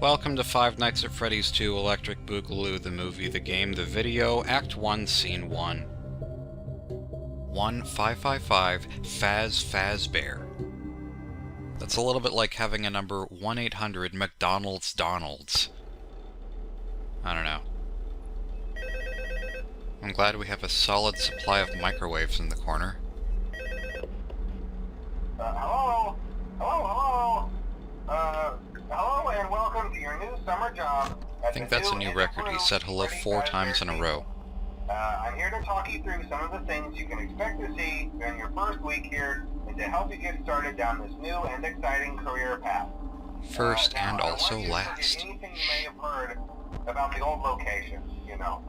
Welcome to Five Nights at Freddy's 2 Electric Boogaloo, the movie, the game, the video, Act 1, Scene 1. 1555 Fazbear. That's a little bit like having a number 1-800 McDonald's Donald's. I don't know. I'm glad we have a solid supply of microwaves in the corner. Hello? Hello and welcome to your new summer job. I think that's a new record. He said hello 4 times in a row. I'm here to talk you through some of the things you can expect to see during your first week here and to help you get started down this new and exciting career path. First and also last. Anything you may have heard about the old location, you know.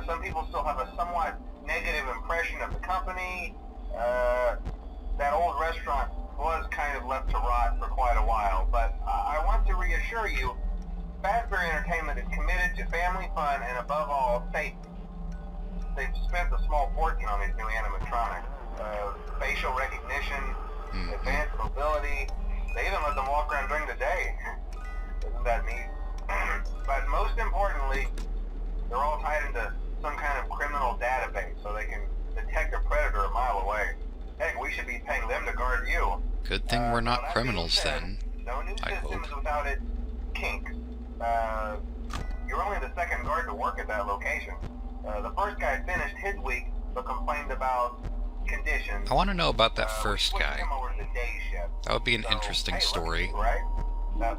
Some people still have a somewhat negative impression of the company. That old restaurant was kind of left to rot for quite a while, but I want to reassure you, Fazbear Entertainment is committed to family fun and above all, safety. They've spent a small fortune on these new animatronics. Facial recognition, advanced mobility, they even let them walk around during the day. Isn't that neat? But most importantly, they're all tied into some kind of criminal database so they can detect a predator a mile away. Heck, we should be paying them to guard you. Good thing we're not criminals then, no new I hope. systems without its kinks. You're only the second guard to work at that location. The first guy finished his week, but complained about conditions. I want to know about that first guy. Him over to the day shift. That would be an interesting story. Right?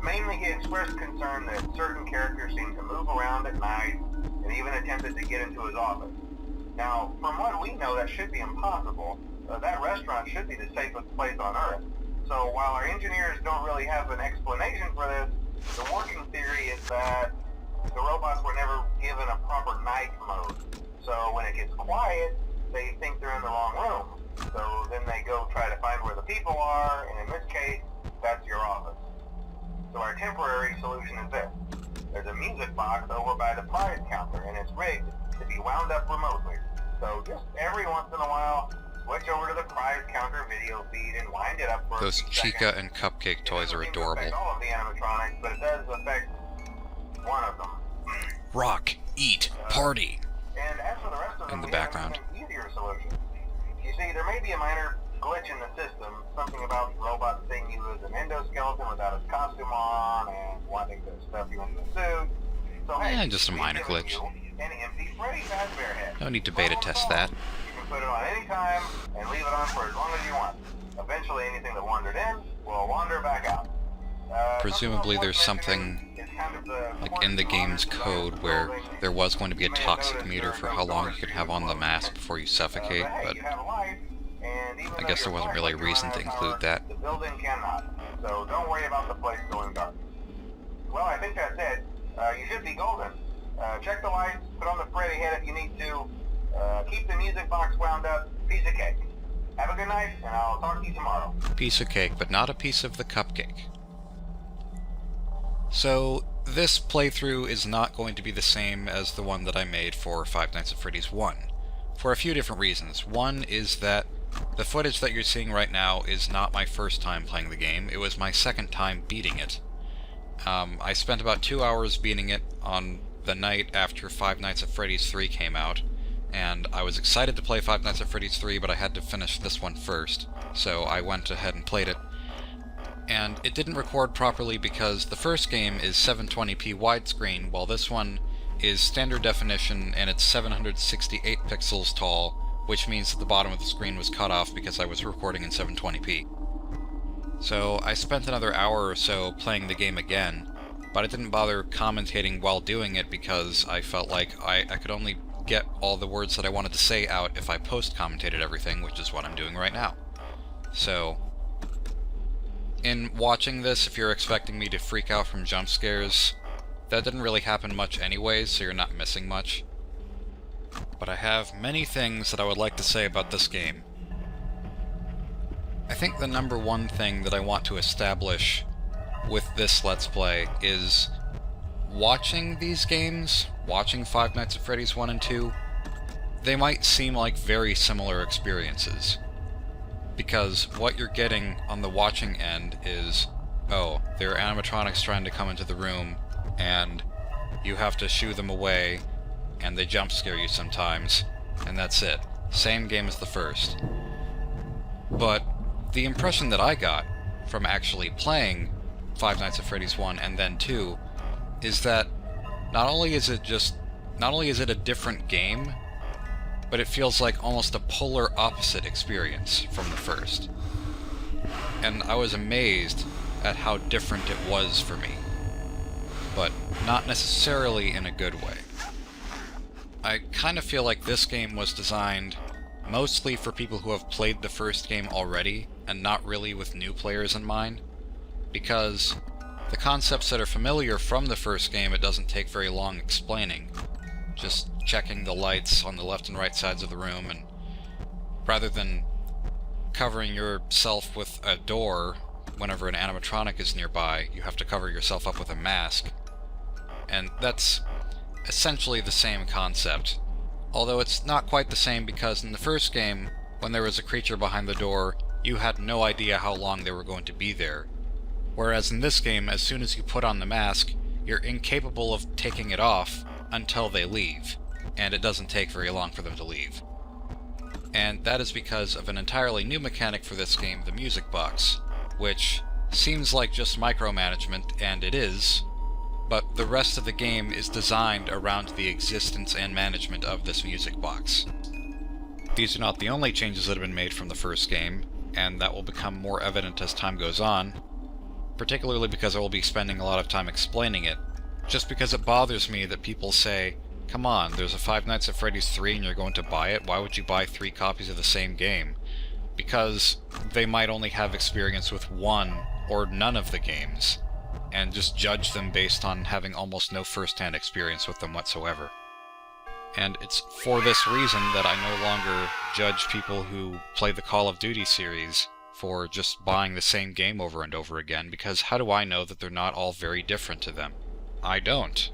Mainly he expressed concern that certain characters seemed to move around at night and even attempted to get into his office. Now, from what we know, that should be impossible. That restaurant should be the safest place on Earth. So while our engineers don't really have an explanation for this, the working theory is that the robots were never given a proper night mode. So when it gets quiet, they think they're in the wrong room. So then they go try to find where the people are, and in this case, that's your office. So our temporary solution is this. There's a music box over by the prize counter, and it's rigged to be wound up remotely. So just every once in a while, switch over to the prize counter video feed and wind it up for Those a few Chica seconds. and Cupcake toys are adorable. It doesn't affect all of the animatronics, but it does affect one of them. Rock, eat, party. And as for the rest of them, In the we have background. an even easier solution. You see, there may be a minor glitch in the system, something about the robot seeing you as an endoskeleton without his costume on and wanting to stuff you into a suit. So hey, Just a minor we've given glitch. you an empty Freddy Fazbear head. No need to beta test that. You can put it on any time and leave it on for as long as you want. Eventually, anything that wandered in will wander back out. Presumably there's something like in the game's code where there was going to be a toxic meter for how long you could have on the mask before you suffocate, but I guess there wasn't really a reason to include that. The building cannot, so don't worry about the place going dark. Well, I think that's it. You should be golden. Check the lights, put on the Freddy head if you need to. Keep the music box wound up. Piece of cake. Have a good night, and I'll talk to you tomorrow. Piece of cake, but not a piece of the cupcake. So, this playthrough is not going to be the same as the one that I made for Five Nights at Freddy's 1, for a few different reasons. One is that the footage that you're seeing right now is not my first time playing the game, it was my second time beating it. I spent about 2 hours beating it on the night after Five Nights at Freddy's 3 came out, and I was excited to play Five Nights at Freddy's 3, but I had to finish this one first, so I went ahead and played it. And it didn't record properly because the first game is 720p widescreen, while this one is standard definition and it's 768 pixels tall, which means that the bottom of the screen was cut off because I was recording in 720p. So I spent another hour or so playing the game again, but I didn't bother commentating while doing it because I felt like I could only get all the words that I wanted to say out if I post-commentated everything, which is what I'm doing right now. So, in watching this, if you're expecting me to freak out from jump scares, that didn't really happen much anyways, so you're not missing much. But I have many things that I would like to say about this game. I think the number one thing that I want to establish with this Let's Play is watching these games, watching Five Nights at Freddy's 1 and 2, they might seem like very similar experiences. Because what you're getting on the watching end is, oh, there are animatronics trying to come into the room, and you have to shoo them away, and they jump scare you sometimes, and that's it. Same game as the first. But the impression that I got from actually playing Five Nights at Freddy's 1 and then 2 is that not only is it a different game, but it feels like almost a polar opposite experience from the first. And I was amazed at how different it was for me, but not necessarily in a good way. I kind of feel like this game was designed mostly for people who have played the first game already, and not really with new players in mind, because the concepts that are familiar from the first game it doesn't take very long explaining. Just checking the lights on the left and right sides of the room, and rather than covering yourself with a door whenever an animatronic is nearby, you have to cover yourself up with a mask. And that's essentially the same concept, although it's not quite the same because in the first game, when there was a creature behind the door, you had no idea how long they were going to be there. Whereas in this game, as soon as you put on the mask, you're incapable of taking it off until they leave, and it doesn't take very long for them to leave. And that is because of an entirely new mechanic for this game, the music box, which seems like just micromanagement, and it is, but the rest of the game is designed around the existence and management of this music box. These are not the only changes that have been made from the first game, and that will become more evident as time goes on, particularly because I will be spending a lot of time explaining it, just because it bothers me that people say, come on, there's a Five Nights at Freddy's 3 and you're going to buy it? Why would you buy 3 copies of the same game? Because they might only have experience with one or none of the games, and just judge them based on having almost no first-hand experience with them whatsoever. And it's for this reason that I no longer judge people who play the Call of Duty series for just buying the same game over and over again, because how do I know that they're not all very different to them? I don't.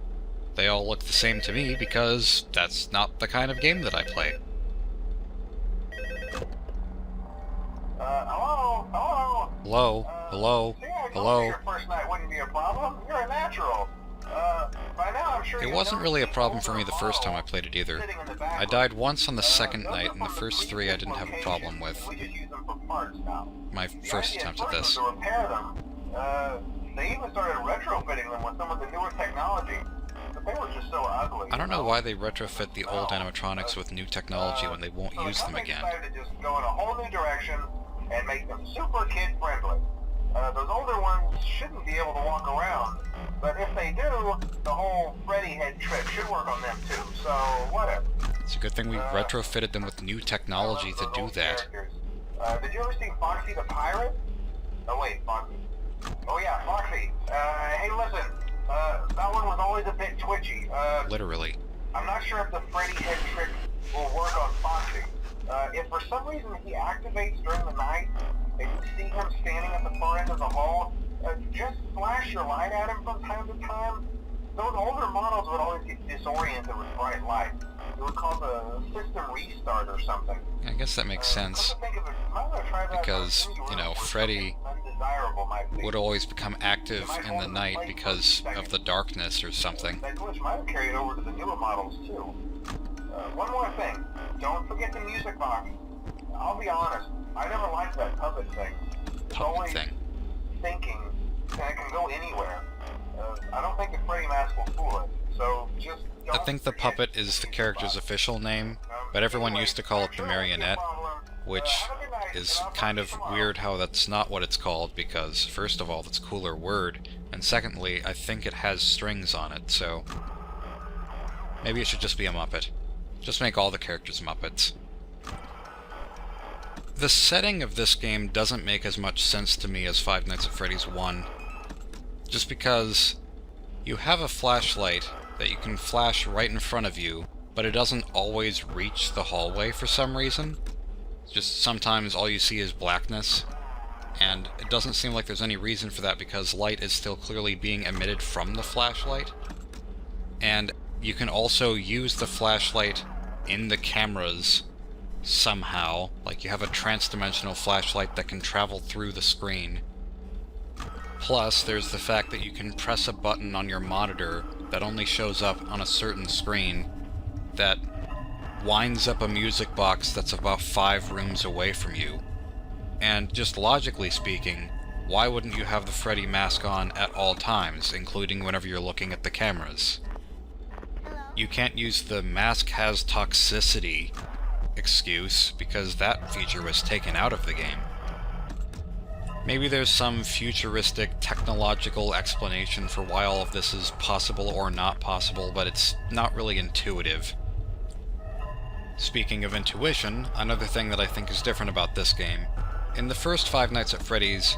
They all look the same to me because that's not the kind of game that I play. Hello? Hello? Hello? Hello? See, I told you Hello? your first night wouldn't be a problem. You're a natural. By now I'm sure It wasn't really a problem for me the first time I played it either. I died once on the second night, and the first 3 I didn't have a problem with. We just use them for parts now. My first attempt at this. To repair them, they even started retrofitting them with some of the newer technology, but they were just so ugly. I don't know why they retrofit the old animatronics with new technology when they won't use them again. Decided to just go in a whole new direction and make them super kid-friendly. Those older ones shouldn't be able to walk around, but if they do, the whole Freddy head trick should work on them too, so whatever. It's a good thing we retrofitted them with new technology to do that. Did you ever see Foxy the Pirate? Oh wait, Foxy. Oh yeah, Foxy. Hey listen, that one was always a bit twitchy. Literally. I'm not sure if the Freddy head trick will work on Foxy. If for some reason he activates during the night, and you see him standing at the far end of the hall, just flash your light at him from time to time. Those older models would always get disoriented with bright light. It would cause a system restart or something. I guess that makes sense, because, you know, Freddy would always become active in the night because of the darkness or something. That glitch might have carried over to the newer models too. One more thing, don't forget the music box. I'll be honest, I never liked that puppet thing. It's always thinking, and it can go anywhere. I don't think the Freddy mask will fool it, so just don't I think the puppet is the character's official name, but everyone used to call it the marionette, which is kind of weird how that's not what it's called, because first of all, that's a cooler word, and secondly, I think it has strings on it, so maybe it should just be a Muppet. Just make all the characters Muppets. The setting of this game doesn't make as much sense to me as Five Nights at Freddy's 1, just because you have a flashlight that you can flash right in front of you, but it doesn't always reach the hallway for some reason. Just sometimes all you see is blackness, and it doesn't seem like there's any reason for that because light is still clearly being emitted from the flashlight. And you can also use the flashlight in the cameras somehow, like you have a trans-dimensional flashlight that can travel through the screen. Plus, there's the fact that you can press a button on your monitor that only shows up on a certain screen that winds up a music box that's about 5 rooms away from you. And just logically speaking, why wouldn't you have the Freddy mask on at all times, including whenever you're looking at the cameras? You can't use the mask has toxicity excuse, because that feature was taken out of the game. Maybe there's some futuristic technological explanation for why all of this is possible or not possible, but it's not really intuitive. Speaking of intuition, another thing that I think is different about this game. In the first Five Nights at Freddy's,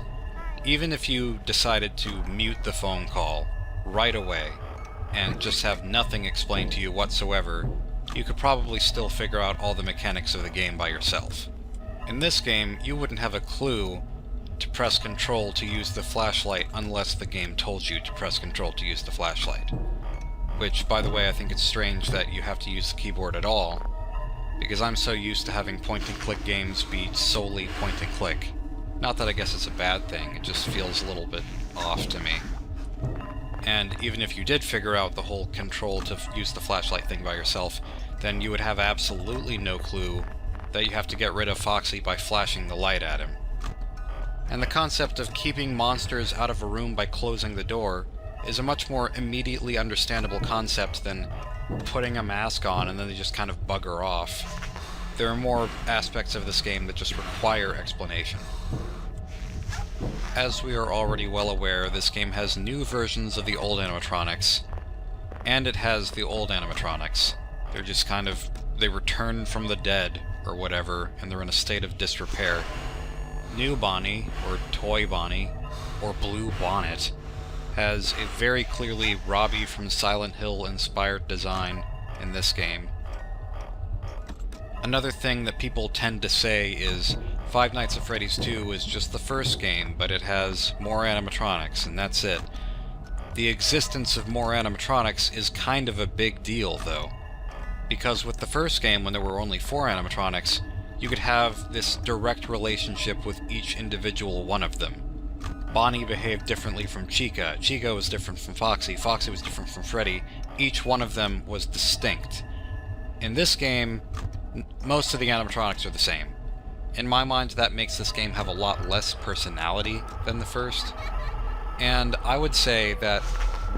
even if you decided to mute the phone call right away, and just have nothing explained to you whatsoever, you could probably still figure out all the mechanics of the game by yourself. In this game, you wouldn't have a clue to press Control to use the flashlight unless the game told you to press Control to use the flashlight. Which, by the way, I think it's strange that you have to use the keyboard at all, because I'm so used to having point-and-click games be solely point-and-click. Not that I guess it's a bad thing, it just feels a little bit off to me. And even if you did figure out the whole Control to use the flashlight thing by yourself, then you would have absolutely no clue that you have to get rid of Foxy by flashing the light at him. And the concept of keeping monsters out of a room by closing the door is a much more immediately understandable concept than putting a mask on and then they just kind of bugger off. There are more aspects of this game that just require explanation. As we are already well aware, this game has new versions of the old animatronics, and it has the old animatronics. They're just kind of, they return from the dead, or whatever, and they're in a state of disrepair. New Bonnie, or Toy Bonnie, or Blue Bonnet, has a very clearly Robbie from Silent Hill inspired design in this game. Another thing that people tend to say is Five Nights at Freddy's 2 is just the first game, but it has more animatronics, and that's it. The existence of more animatronics is kind of a big deal, though. Because with the first game, when there were only 4 animatronics, you could have this direct relationship with each individual one of them. Bonnie behaved differently from Chica, Chica was different from Foxy, Foxy was different from Freddy. Each one of them was distinct. In this game, most of the animatronics are the same. In my mind, that makes this game have a lot less personality than the first. And I would say that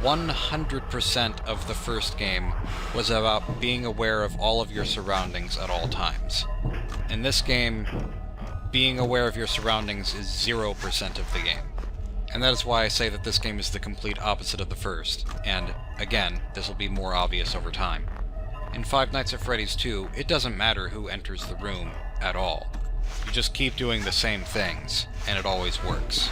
100% of the first game was about being aware of all of your surroundings at all times. In this game, being aware of your surroundings is 0% of the game. And that is why I say that this game is the complete opposite of the first, and again, this will be more obvious over time. In Five Nights at Freddy's 2, it doesn't matter who enters the room at all. You just keep doing the same things, and it always works.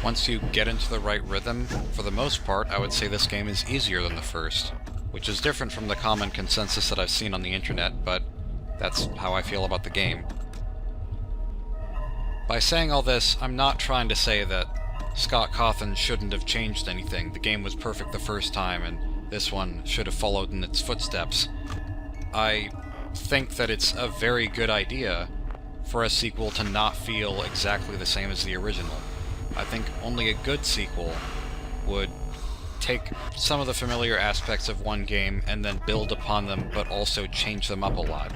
Once you get into the right rhythm, for the most part, I would say this game is easier than the first, which is different from the common consensus that I've seen on the internet, but that's how I feel about the game. By saying all this, I'm not trying to say that Scott Cawthon shouldn't have changed anything. The game was perfect the first time, and this one should have followed in its footsteps. I think that it's a very good idea for a sequel to not feel exactly the same as the original. I think only a good sequel would take some of the familiar aspects of one game and then build upon them, but also change them up a lot.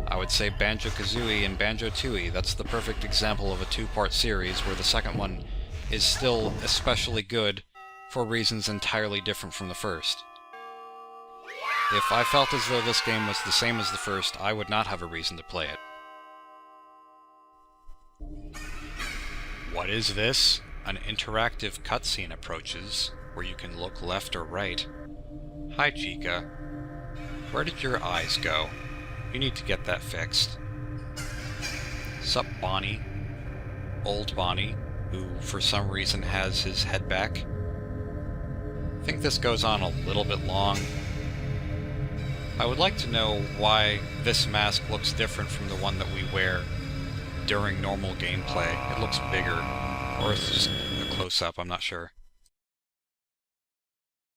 I would say Banjo-Kazooie and Banjo-Tooie, that's the perfect example of a two-part series where the second one is still especially good for reasons entirely different from the first. If I felt as though this game was the same as the first, I would not have a reason to play it. What is this? An interactive cutscene approaches, where you can look left or right. Hi, Chica. Where did your eyes go? You need to get that fixed. Sup, Bonnie? Old Bonnie, who for some reason has his head back. I think this goes on a little bit long. I would like to know why this mask looks different from the one that we wear during normal gameplay. It looks bigger, or it's just a close-up, I'm not sure.